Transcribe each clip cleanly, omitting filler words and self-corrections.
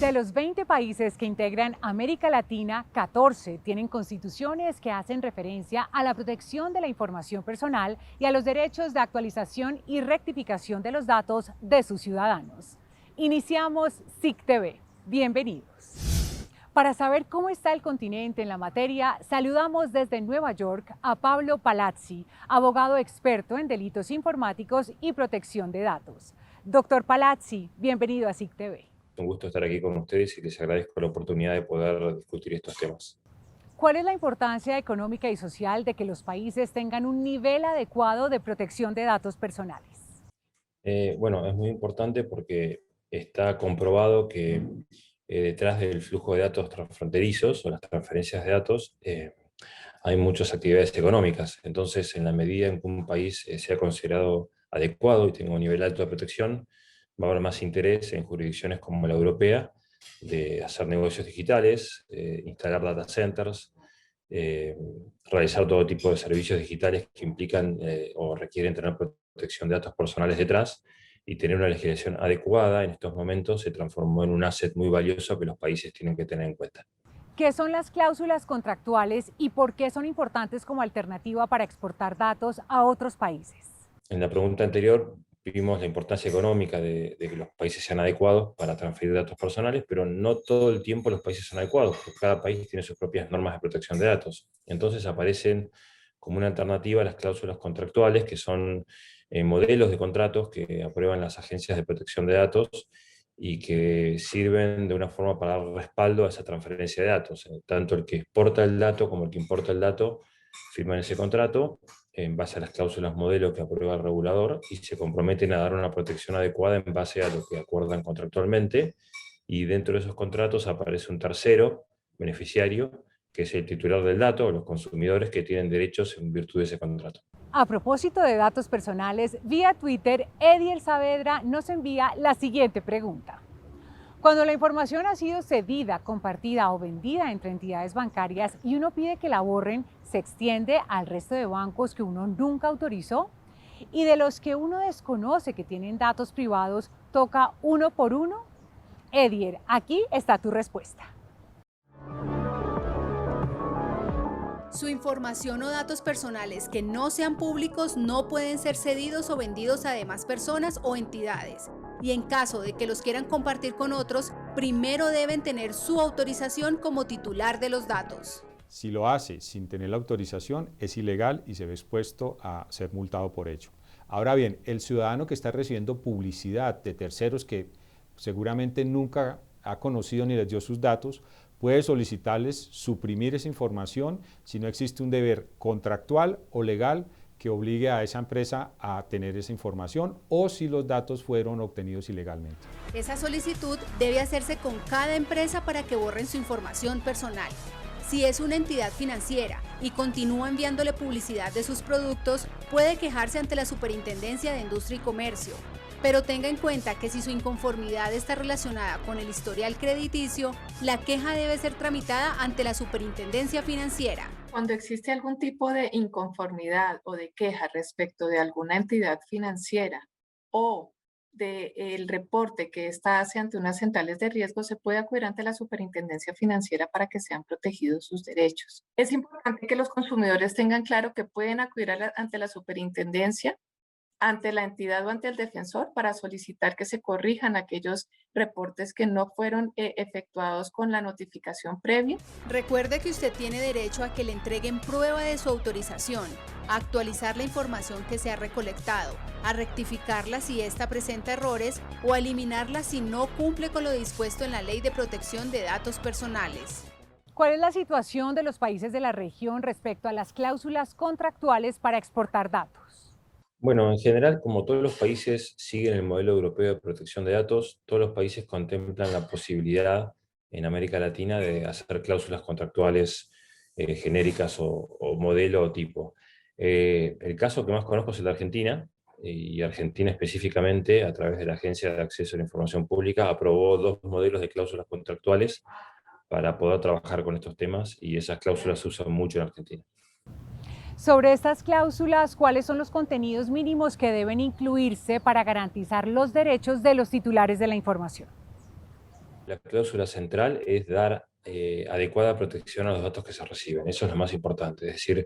De los 20 países que integran América Latina, 14 tienen constituciones que hacen referencia a la protección de la información personal y a los derechos de actualización y rectificación de los datos de sus ciudadanos. Iniciamos SIC TV. Bienvenidos. Para saber cómo está el continente en la materia, saludamos desde Nueva York a Pablo Palazzi, abogado experto en delitos informáticos y protección de datos. Doctor Palazzi, bienvenido a SIC TV. Un gusto estar aquí con ustedes y les agradezco la oportunidad de poder discutir estos temas. ¿Cuál es la importancia económica y social de que los países tengan un nivel adecuado de protección de datos personales? Bueno, es muy importante porque está comprobado que detrás del flujo de datos transfronterizos o las transferencias de datos hay muchas actividades económicas. Entonces, en la medida en que un país sea considerado adecuado y tenga un nivel alto de protección, va a haber más interés en jurisdicciones como la europea de hacer negocios digitales, instalar data centers, eh, realizar todo tipo de servicios digitales que implican o requieren tener protección de datos personales detrás, y tener una legislación adecuada en estos momentos se transformó en un asset muy valioso que los países tienen que tener en cuenta. ¿Qué son las cláusulas contractuales y por qué son importantes como alternativa para exportar datos a otros países? En la pregunta anterior vimos la importancia económica de que los países sean adecuados para transferir datos personales, pero no todo el tiempo los países son adecuados, porque cada país tiene sus propias normas de protección de datos. Entonces aparecen como una alternativa las cláusulas contractuales, que son modelos de contratos que aprueban las agencias de protección de datos y que sirven de una forma para dar respaldo a esa transferencia de datos. Tanto el que exporta el dato como el que importa el dato firman ese contrato en base a las cláusulas modelo que aprueba el regulador y se comprometen a dar una protección adecuada en base a lo que acuerdan contractualmente, y dentro de esos contratos aparece un tercero beneficiario, que es el titular del dato o los consumidores que tienen derechos en virtud de ese contrato. A propósito de datos personales, vía Twitter, Ediel Saavedra nos envía la siguiente pregunta. Cuando la información ha sido cedida, compartida o vendida entre entidades bancarias y uno pide que la borren, ¿se extiende al resto de bancos que uno nunca autorizó? Y de los que uno desconoce que tienen datos privados, ¿toca uno por uno? Ediel, aquí está tu respuesta. Su información o datos personales que no sean públicos no pueden ser cedidos o vendidos a demás personas o entidades. Y en caso de que los quieran compartir con otros, primero deben tener su autorización como titular de los datos. Si lo hace sin tener la autorización, es ilegal y se ve expuesto a ser multado por ello. Ahora bien, el ciudadano que está recibiendo publicidad de terceros que seguramente nunca ha conocido ni les dio sus datos, puede solicitarles suprimir esa información si no existe un deber contractual o legal que obligue a esa empresa a tener esa información, o si los datos fueron obtenidos ilegalmente. Esa solicitud debe hacerse con cada empresa para que borren su información personal. Si es una entidad financiera y continúa enviándole publicidad de sus productos, puede quejarse ante la Superintendencia de Industria y Comercio. Pero tenga en cuenta que si su inconformidad está relacionada con el historial crediticio, la queja debe ser tramitada ante la Superintendencia Financiera. Cuando existe algún tipo de inconformidad o de queja respecto de alguna entidad financiera o del reporte que ésta hace ante unas centrales de riesgo, se puede acudir ante la Superintendencia Financiera para que sean protegidos sus derechos. Es importante que los consumidores tengan claro que pueden acudir ante la Superintendencia, ante la entidad o ante el defensor, para solicitar que se corrijan aquellos reportes que no fueron efectuados con la notificación previa. Recuerde que usted tiene derecho a que le entreguen prueba de su autorización, a actualizar la información que se ha recolectado, a rectificarla si ésta presenta errores o a eliminarla si no cumple con lo dispuesto en la Ley de Protección de Datos Personales. ¿Cuál es la situación de los países de la región respecto a las cláusulas contractuales para exportar datos? Bueno, en general, como todos los países siguen el modelo europeo de protección de datos, todos los países contemplan la posibilidad en América Latina de hacer cláusulas contractuales genéricas o modelo o tipo. El caso que más conozco es el de Argentina, y Argentina específicamente, a través de la Agencia de Acceso a la Información Pública, aprobó dos modelos de cláusulas contractuales para poder trabajar con estos temas, y esas cláusulas se usan mucho en Argentina. Sobre estas cláusulas, ¿cuáles son los contenidos mínimos que deben incluirse para garantizar los derechos de los titulares de la información? La cláusula central es dar adecuada protección a los datos que se reciben. Eso es lo más importante. Es decir,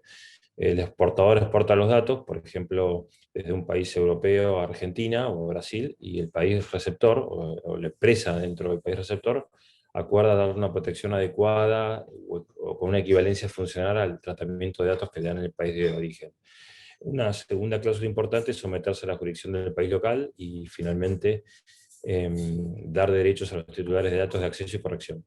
el exportador exporta los datos, por ejemplo, desde un país europeo a Argentina o Brasil, y el país receptor o la empresa dentro del país receptor acuerda dar una protección adecuada o con una equivalencia funcional al tratamiento de datos que le dan en el país de origen. Una segunda cláusula importante es someterse a la jurisdicción del país local y finalmente dar derechos a los titulares de datos de acceso y corrección.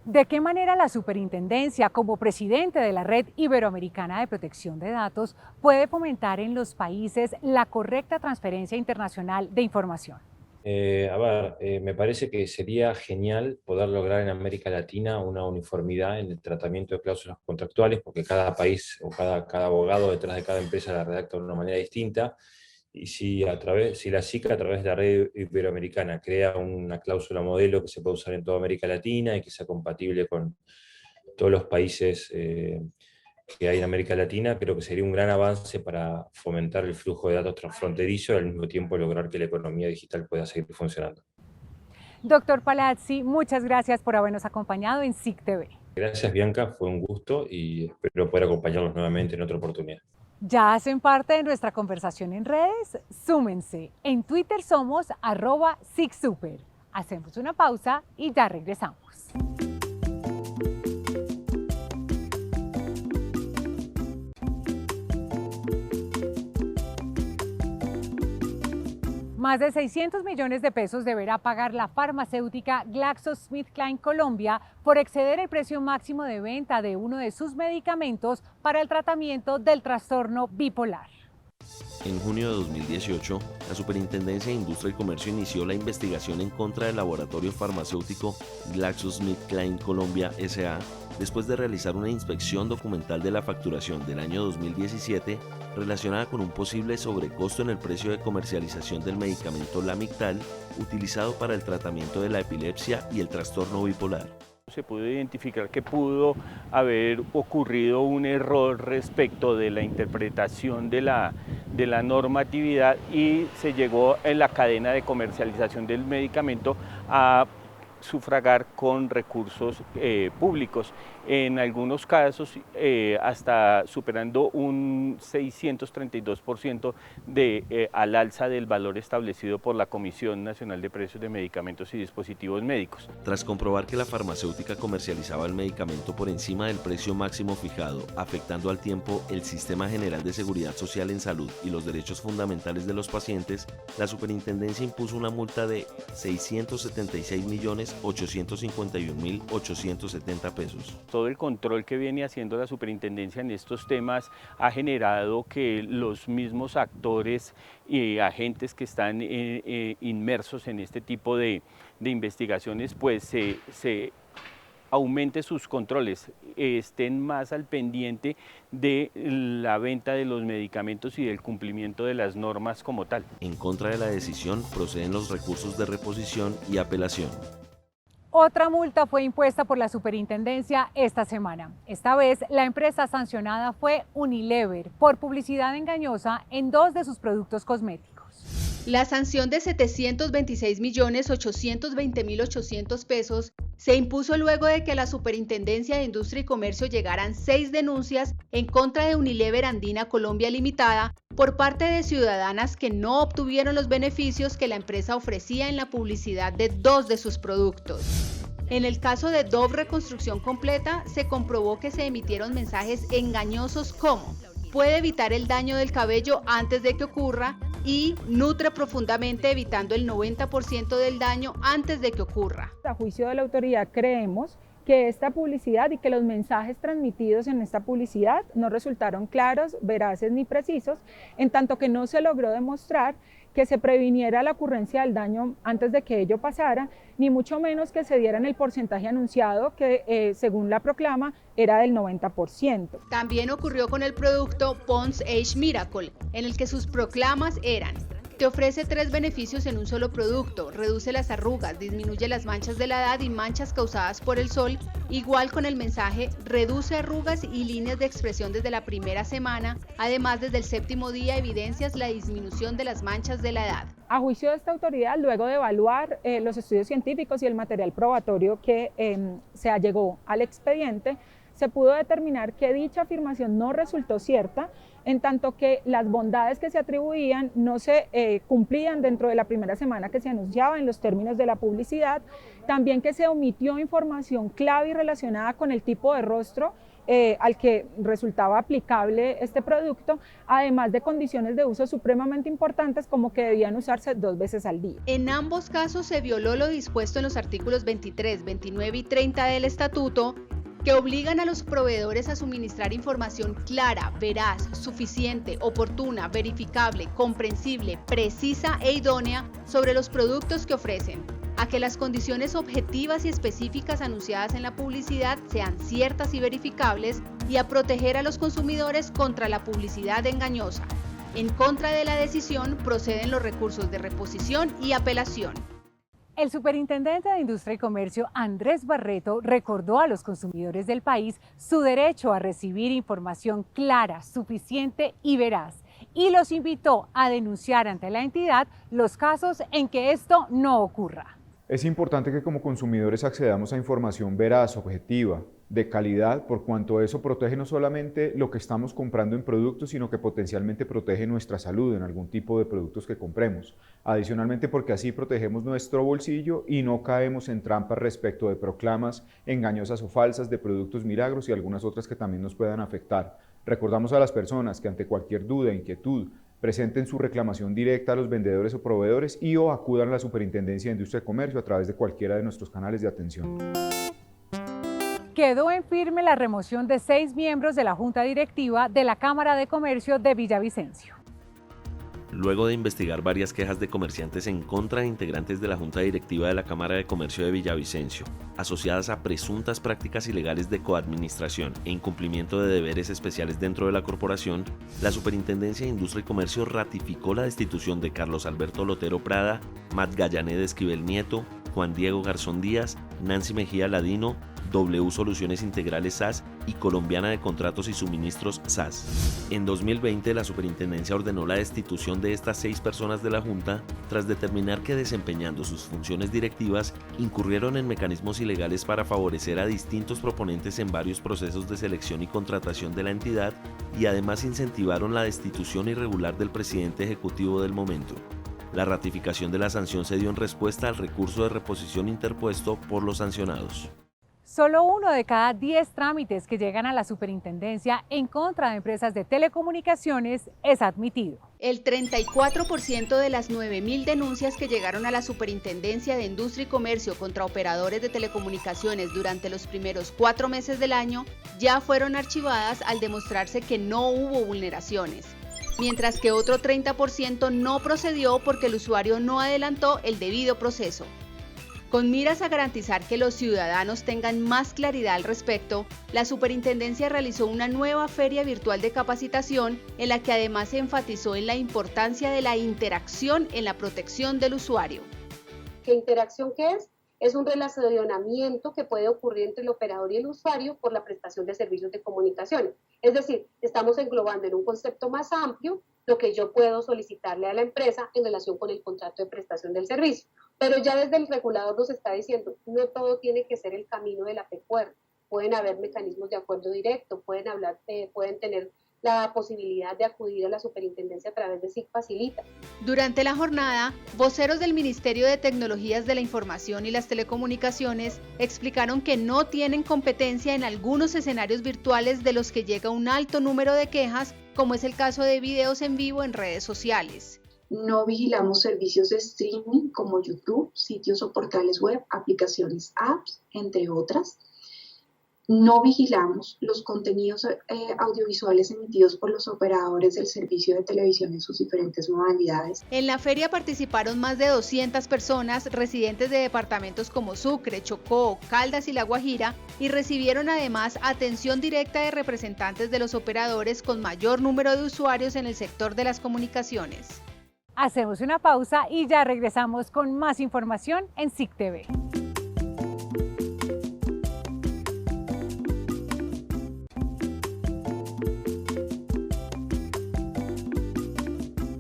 ¿De qué manera la Superintendencia, como presidente de la Red Iberoamericana de Protección de Datos, puede fomentar en los países la correcta transferencia internacional de información? Me parece que sería genial poder lograr en América Latina una uniformidad en el tratamiento de cláusulas contractuales, porque cada país o cada abogado detrás de cada empresa la redacta de una manera distinta. Y si la SICA a través de la red iberoamericana crea una cláusula modelo que se pueda usar en toda América Latina y que sea compatible con todos los países que hay en América Latina, creo que sería un gran avance para fomentar el flujo de datos transfronterizo y al mismo tiempo lograr que la economía digital pueda seguir funcionando. Doctor Palazzi, muchas gracias por habernos acompañado en SIC TV. Gracias, Bianca, fue un gusto y espero poder acompañarlos nuevamente en otra oportunidad. ¿Ya hacen parte de nuestra conversación en redes? Súmense. En Twitter somos @SICSuper. Hacemos una pausa y ya regresamos. Más de 600 millones de pesos deberá pagar la farmacéutica GlaxoSmithKline Colombia por exceder el precio máximo de venta de uno de sus medicamentos para el tratamiento del trastorno bipolar. En junio de 2018, la Superintendencia de Industria y Comercio inició la investigación en contra del laboratorio farmacéutico GlaxoSmithKline Colombia S.A. después de realizar una inspección documental de la facturación del año 2017 relacionada con un posible sobrecosto en el precio de comercialización del medicamento Lamictal utilizado para el tratamiento de la epilepsia y el trastorno bipolar. Se pudo identificar que pudo haber ocurrido un error respecto de la interpretación de la normatividad y se llegó en la cadena de comercialización del medicamento a sufragar con recursos públicos, en algunos casos hasta superando un 632% al alza del valor establecido por la Comisión Nacional de Precios de Medicamentos y Dispositivos Médicos. Tras comprobar que la farmacéutica comercializaba el medicamento por encima del precio máximo fijado, afectando al tiempo el Sistema General de Seguridad Social en Salud y los derechos fundamentales de los pacientes, la Superintendencia impuso una multa de 676.851.870 pesos. Todo el control que viene haciendo la Superintendencia en estos temas ha generado que los mismos actores y agentes que están inmersos en este tipo de investigaciones pues se aumente sus controles, estén más al pendiente de la venta de los medicamentos y del cumplimiento de las normas como tal. En contra de la decisión proceden los recursos de reposición y apelación. Otra multa fue impuesta por la Superintendencia esta semana. Esta vez, la empresa sancionada fue Unilever por publicidad engañosa en 2 de sus productos cosméticos. La sanción de 726.820.800 pesos se impuso luego de que a la Superintendencia de Industria y Comercio llegaran 6 denuncias en contra de Unilever Andina Colombia Limitada por parte de ciudadanas que no obtuvieron los beneficios que la empresa ofrecía en la publicidad de 2 de sus productos. En el caso de Dove Reconstrucción Completa, se comprobó que se emitieron mensajes engañosos como puede evitar el daño del cabello antes de que ocurra y nutre profundamente evitando el 90% del daño antes de que ocurra. A juicio de la autoridad creemos que esta publicidad y que los mensajes transmitidos en esta publicidad no resultaron claros, veraces ni precisos, en tanto que no se logró demostrar que se previniera la ocurrencia del daño antes de que ello pasara, ni mucho menos que se diera en el porcentaje anunciado que según la proclama era del 90%. También ocurrió con el producto Pond's Age Miracle, en el que sus proclamas eran Te ofrece 3 beneficios en un solo producto: reduce las arrugas, disminuye las manchas de la edad y manchas causadas por el sol, igual con el mensaje reduce arrugas y líneas de expresión desde la primera semana, además desde el 7º día evidencias la disminución de las manchas de la edad. A juicio de esta autoridad, luego de evaluar los estudios científicos y el material probatorio que se allegó al expediente, se pudo determinar que dicha afirmación no resultó cierta, en tanto que las bondades que se atribuían no se cumplían dentro de la primera semana que se anunciaba en los términos de la publicidad, también que se omitió información clave y relacionada con el tipo de rostro al que resultaba aplicable este producto, además de condiciones de uso supremamente importantes como que debían usarse 2 veces al día. En ambos casos se violó lo dispuesto en los artículos 23, 29 y 30 del Estatuto, que obligan a los proveedores a suministrar información clara, veraz, suficiente, oportuna, verificable, comprensible, precisa e idónea sobre los productos que ofrecen, a que las condiciones objetivas y específicas anunciadas en la publicidad sean ciertas y verificables, y a proteger a los consumidores contra la publicidad engañosa. En contra de la decisión proceden los recursos de reposición y apelación. El superintendente de Industria y Comercio, Andrés Barreto, recordó a los consumidores del país su derecho a recibir información clara, suficiente y veraz, y los invitó a denunciar ante la entidad los casos en que esto no ocurra. Es importante que como consumidores accedamos a información veraz, objetiva, de calidad, por cuanto eso protege no solamente lo que estamos comprando en productos, sino que potencialmente protege nuestra salud en algún tipo de productos que compremos. Adicionalmente, porque así protegemos nuestro bolsillo y no caemos en trampas respecto de proclamas engañosas o falsas de productos milagros y algunas otras que también nos puedan afectar. Recordamos a las personas que ante cualquier duda, inquietud, presenten su reclamación directa a los vendedores o proveedores o acudan a la Superintendencia de Industria y Comercio a través de cualquiera de nuestros canales de atención. Quedó en firme la remoción de 6 miembros de la Junta Directiva de la Cámara de Comercio de Villavicencio. Luego de investigar varias quejas de comerciantes en contra de integrantes de la Junta Directiva de la Cámara de Comercio de Villavicencio, asociadas a presuntas prácticas ilegales de coadministración e incumplimiento de deberes especiales dentro de la corporación, la Superintendencia de Industria y Comercio ratificó la destitución de Carlos Alberto Lotero Prada, Matt Gallané de Esquivel Nieto, Juan Diego Garzón Díaz, Nancy Mejía Ladino, W Soluciones Integrales SAS y Colombiana de Contratos y Suministros SAS. En 2020, la Superintendencia ordenó la destitución de estas 6 personas de la Junta tras determinar que desempeñando sus funciones directivas incurrieron en mecanismos ilegales para favorecer a distintos proponentes en varios procesos de selección y contratación de la entidad y además incentivaron la destitución irregular del presidente ejecutivo del momento. La ratificación de la sanción se dio en respuesta al recurso de reposición interpuesto por los sancionados. Solo 1 de cada 10 trámites que llegan a la superintendencia en contra de empresas de telecomunicaciones es admitido. El 34% de las 9.000 denuncias que llegaron a la Superintendencia de Industria y Comercio contra operadores de telecomunicaciones durante los primeros 4 meses del año ya fueron archivadas al demostrarse que no hubo vulneraciones, mientras que otro 30% no procedió porque el usuario no adelantó el debido proceso. Con miras a garantizar que los ciudadanos tengan más claridad al respecto, la Superintendencia realizó una nueva feria virtual de capacitación en la que además se enfatizó en la importancia de la interacción en la protección del usuario. ¿Qué interacción qué es? Es un relacionamiento que puede ocurrir entre el operador y el usuario por la prestación de servicios de comunicaciones. Es decir, estamos englobando en un concepto más amplio lo que yo puedo solicitarle a la empresa en relación con el contrato de prestación del servicio. Pero ya desde el regulador nos está diciendo, no todo tiene que ser el camino del apecuerdo. Pueden haber mecanismos de acuerdo directo, pueden tener la posibilidad de acudir a la superintendencia a través de SIC Facilita. Durante la jornada, voceros del Ministerio de Tecnologías de la Información y las Telecomunicaciones explicaron que no tienen competencia en algunos escenarios virtuales de los que llega un alto número de quejas, como es el caso de videos en vivo en redes sociales. No vigilamos servicios de streaming como YouTube, sitios o portales web, aplicaciones, apps, entre otras. No vigilamos los contenidos audiovisuales emitidos por los operadores del servicio de televisión en sus diferentes modalidades. En la feria participaron más de 200 personas residentes de departamentos como Sucre, Chocó, Caldas y La Guajira y recibieron además atención directa de representantes de los operadores con mayor número de usuarios en el sector de las comunicaciones. Hacemos una pausa y ya regresamos con más información en SIC TV.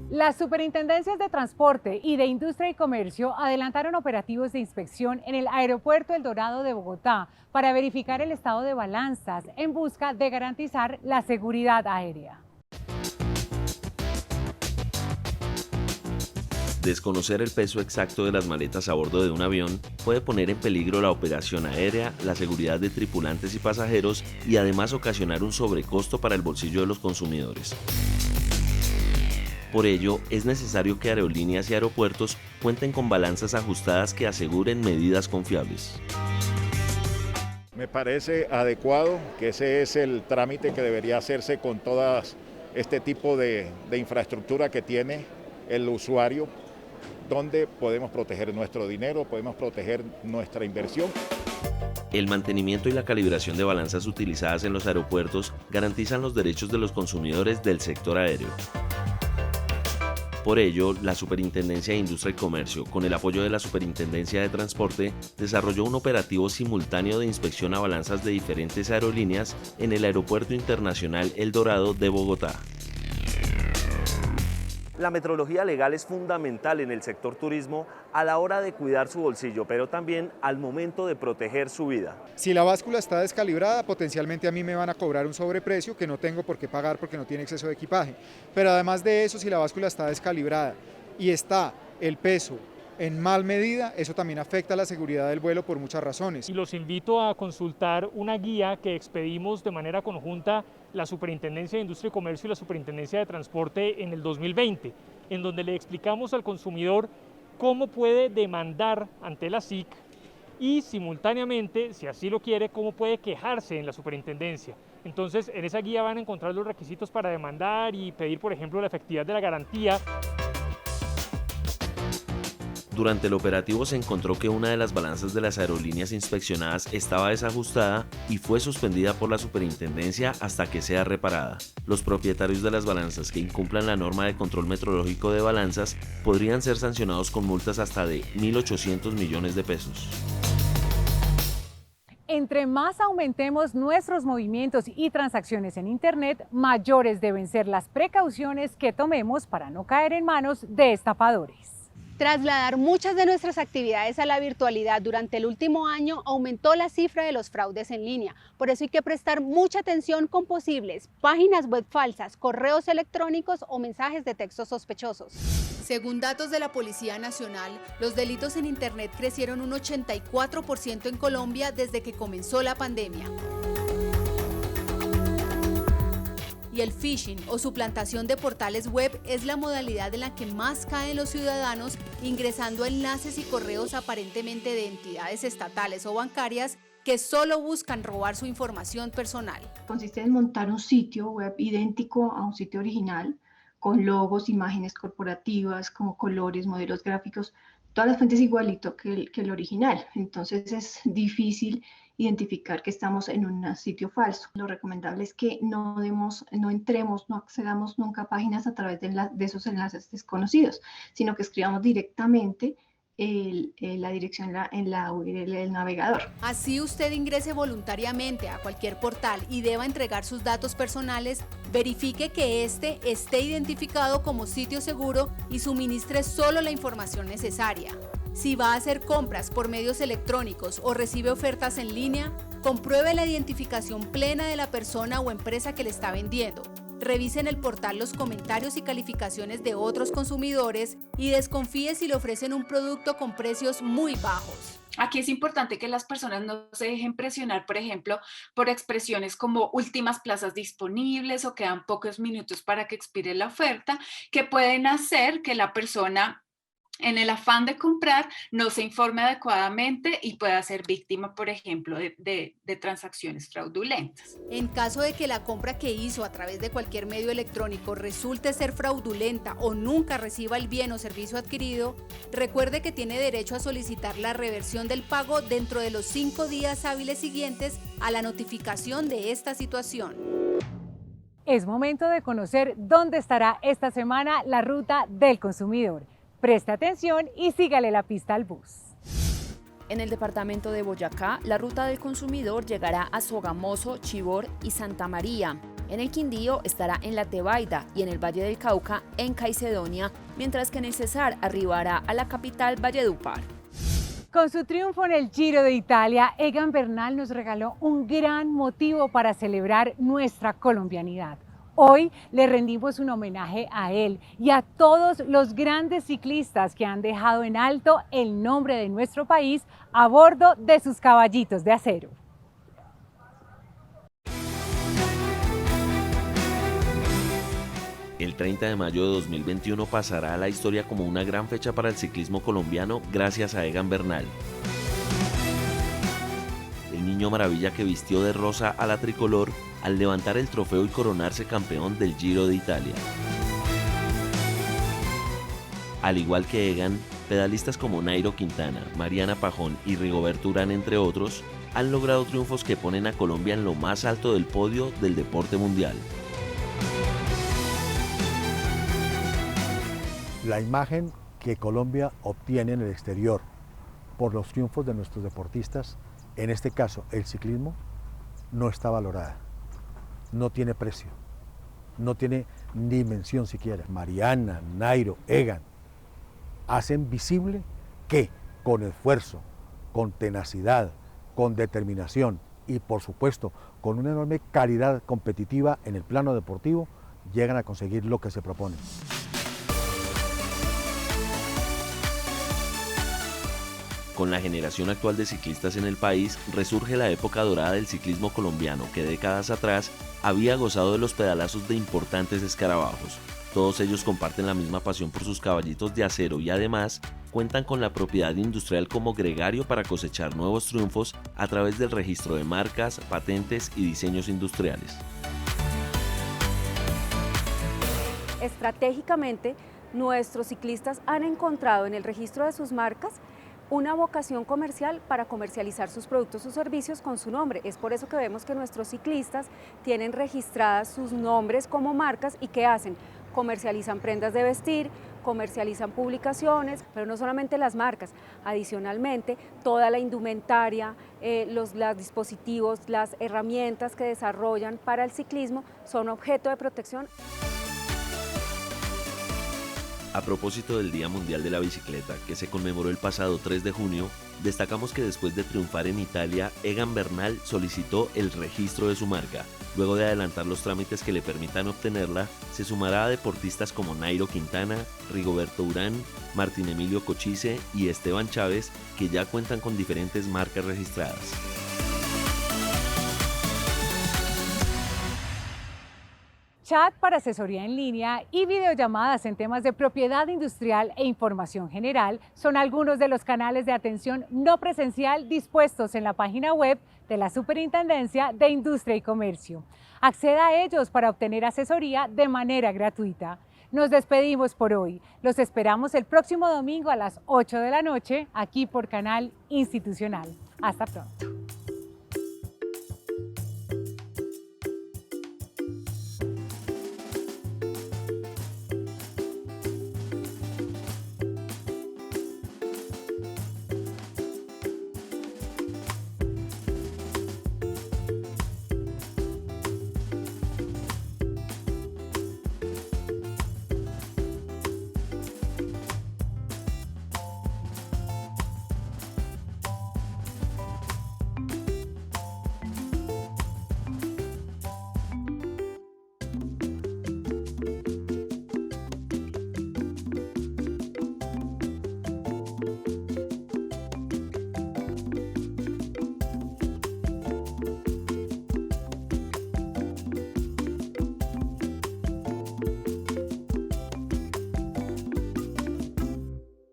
Las superintendencias de Transporte y de Industria y Comercio adelantaron operativos de inspección en el Aeropuerto El Dorado de Bogotá para verificar el estado de balanzas en busca de garantizar la seguridad aérea. Desconocer el peso exacto de las maletas a bordo de un avión puede poner en peligro la operación aérea, la seguridad de tripulantes y pasajeros y además ocasionar un sobrecosto para el bolsillo de los consumidores. Por ello, es necesario que aerolíneas y aeropuertos cuenten con balanzas ajustadas que aseguren medidas confiables. Me parece adecuado que ese es el trámite que debería hacerse con todas este tipo de infraestructura que tiene el usuario, donde podemos proteger nuestro dinero, podemos proteger nuestra inversión. El mantenimiento y la calibración de balanzas utilizadas en los aeropuertos garantizan los derechos de los consumidores del sector aéreo. Por ello, la Superintendencia de Industria y Comercio, con el apoyo de la Superintendencia de Transporte, desarrolló un operativo simultáneo de inspección a balanzas de diferentes aerolíneas en el Aeropuerto Internacional El Dorado de Bogotá. La metodología legal es fundamental en el sector turismo a la hora de cuidar su bolsillo, pero también al momento de proteger su vida. Si la báscula está descalibrada, potencialmente a mí me van a cobrar un sobreprecio que no tengo por qué pagar porque no tiene exceso de equipaje. Pero además de eso, si la báscula está descalibrada y está el peso en mal medida, eso también afecta la seguridad del vuelo por muchas razones. Y los invito a consultar una guía que expedimos de manera conjunta la Superintendencia de Industria y Comercio y la Superintendencia de Transporte en el 2020, en donde le explicamos al consumidor cómo puede demandar ante la SIC y simultáneamente, si así lo quiere, cómo puede quejarse en la superintendencia. Entonces, en esa guía van a encontrar los requisitos para demandar y pedir, por ejemplo, la efectividad de la garantía. Durante el operativo se encontró que una de las balanzas de las aerolíneas inspeccionadas estaba desajustada y fue suspendida por la superintendencia hasta que sea reparada. Los propietarios de las balanzas que incumplan la norma de control metrológico de balanzas podrían ser sancionados con multas hasta de 1.800 millones de pesos. Entre más aumentemos nuestros movimientos y transacciones en Internet, mayores deben ser las precauciones que tomemos para no caer en manos de estafadores. Trasladar muchas de nuestras actividades a la virtualidad durante el último año aumentó la cifra de los fraudes en línea. Por eso hay que prestar mucha atención con posibles páginas web falsas, correos electrónicos o mensajes de texto sospechosos. Según datos de la Policía Nacional, los delitos en Internet crecieron un 84% en Colombia desde que comenzó la pandemia. Y el phishing o suplantación de portales web es la modalidad en la que más caen los ciudadanos ingresando a enlaces y correos aparentemente de entidades estatales o bancarias que solo buscan robar su información personal. Consiste en montar un sitio web idéntico a un sitio original, con logos, imágenes corporativas, como colores, modelos gráficos, todas las fuentes igualito que el original. Entonces es difícil identificar que estamos en un sitio falso. Lo recomendable es que no entremos, no accedamos nunca a páginas a través de esos enlaces desconocidos, sino que escribamos directamente la dirección en la URL del navegador. Así usted ingrese voluntariamente a cualquier portal y deba entregar sus datos personales, verifique que este esté identificado como sitio seguro y suministre solo la información necesaria. Si va a hacer compras por medios electrónicos o recibe ofertas en línea, compruebe la identificación plena de la persona o empresa que le está vendiendo. Revise en el portal los comentarios y calificaciones de otros consumidores y desconfíe si le ofrecen un producto con precios muy bajos. Aquí es importante que las personas no se dejen presionar, por ejemplo, por expresiones como últimas plazas disponibles o quedan pocos minutos para que expire la oferta, que pueden hacer que la persona, en el afán de comprar, no se informe adecuadamente y pueda ser víctima, por ejemplo, de transacciones fraudulentas. En caso de que la compra que hizo a través de cualquier medio electrónico resulte ser fraudulenta o nunca reciba el bien o servicio adquirido, recuerde que tiene derecho a solicitar la reversión del pago dentro de los 5 días hábiles siguientes a la notificación de esta situación. es momento de conocer dónde estará esta semana la ruta del consumidor. Preste atención y sígale la pista al bus. En el departamento de Boyacá, la ruta del consumidor llegará a Sogamoso, Chivor y Santa María. En el Quindío estará en La Tebaida y en el Valle del Cauca en Caicedonia, mientras que en el Cesar arribará a la capital Valledupar. Con su triunfo en el Giro de Italia, Egan Bernal nos regaló un gran motivo para celebrar nuestra colombianidad. Hoy le rendimos un homenaje a él y a todos los grandes ciclistas que han dejado en alto el nombre de nuestro país a bordo de sus caballitos de acero. El 30 de mayo de 2021 pasará a la historia como una gran fecha para el ciclismo colombiano gracias a Egan Bernal. El niño maravilla que vistió de rosa a la tricolor al levantar el trofeo y coronarse campeón del Giro de Italia. Al igual que Egan, pedalistas como Nairo Quintana, Mariana Pajón y Rigoberto Urán, entre otros, han logrado triunfos que ponen a Colombia en lo más alto del podio del deporte mundial. La imagen que Colombia obtiene en el exterior por los triunfos de nuestros deportistas, en este caso el ciclismo, no está valorada, no tiene precio, no tiene dimensión siquiera. Mariana, Nairo, Egan hacen visible que con esfuerzo, con tenacidad, con determinación y por supuesto con una enorme calidad competitiva en el plano deportivo, llegan a conseguir lo que se proponen. Con la generación actual de ciclistas en el país, resurge la época dorada del ciclismo colombiano que décadas atrás había gozado de los pedalazos de importantes escarabajos. Todos ellos comparten la misma pasión por sus caballitos de acero y además cuentan con la propiedad industrial como gregario para cosechar nuevos triunfos a través del registro de marcas, patentes y diseños industriales. Estratégicamente, nuestros ciclistas han encontrado en el registro de sus marcas una vocación comercial para comercializar sus productos o servicios con su nombre. Es por eso que vemos que nuestros ciclistas tienen registradas sus nombres como marcas y ¿qué hacen? Comercializan prendas de vestir, comercializan publicaciones, pero no solamente las marcas, adicionalmente toda la indumentaria, los dispositivos, las herramientas que desarrollan para el ciclismo son objeto de protección. A propósito del Día Mundial de la Bicicleta, que se conmemoró el pasado 3 de junio, destacamos que después de triunfar en Italia, Egan Bernal solicitó el registro de su marca. Luego de adelantar los trámites que le permitan obtenerla, se sumará a deportistas como Nairo Quintana, Rigoberto Urán, Martín Emilio Cochise y Esteban Chávez, que ya cuentan con diferentes marcas registradas. Chat para asesoría en línea y videollamadas en temas de propiedad industrial e información general son algunos de los canales de atención no presencial dispuestos en la página web de la Superintendencia de Industria y Comercio. Acceda a ellos para obtener asesoría de manera gratuita. Nos despedimos por hoy. Los esperamos el próximo domingo a las 8 de la noche aquí por Canal Institucional. Hasta pronto.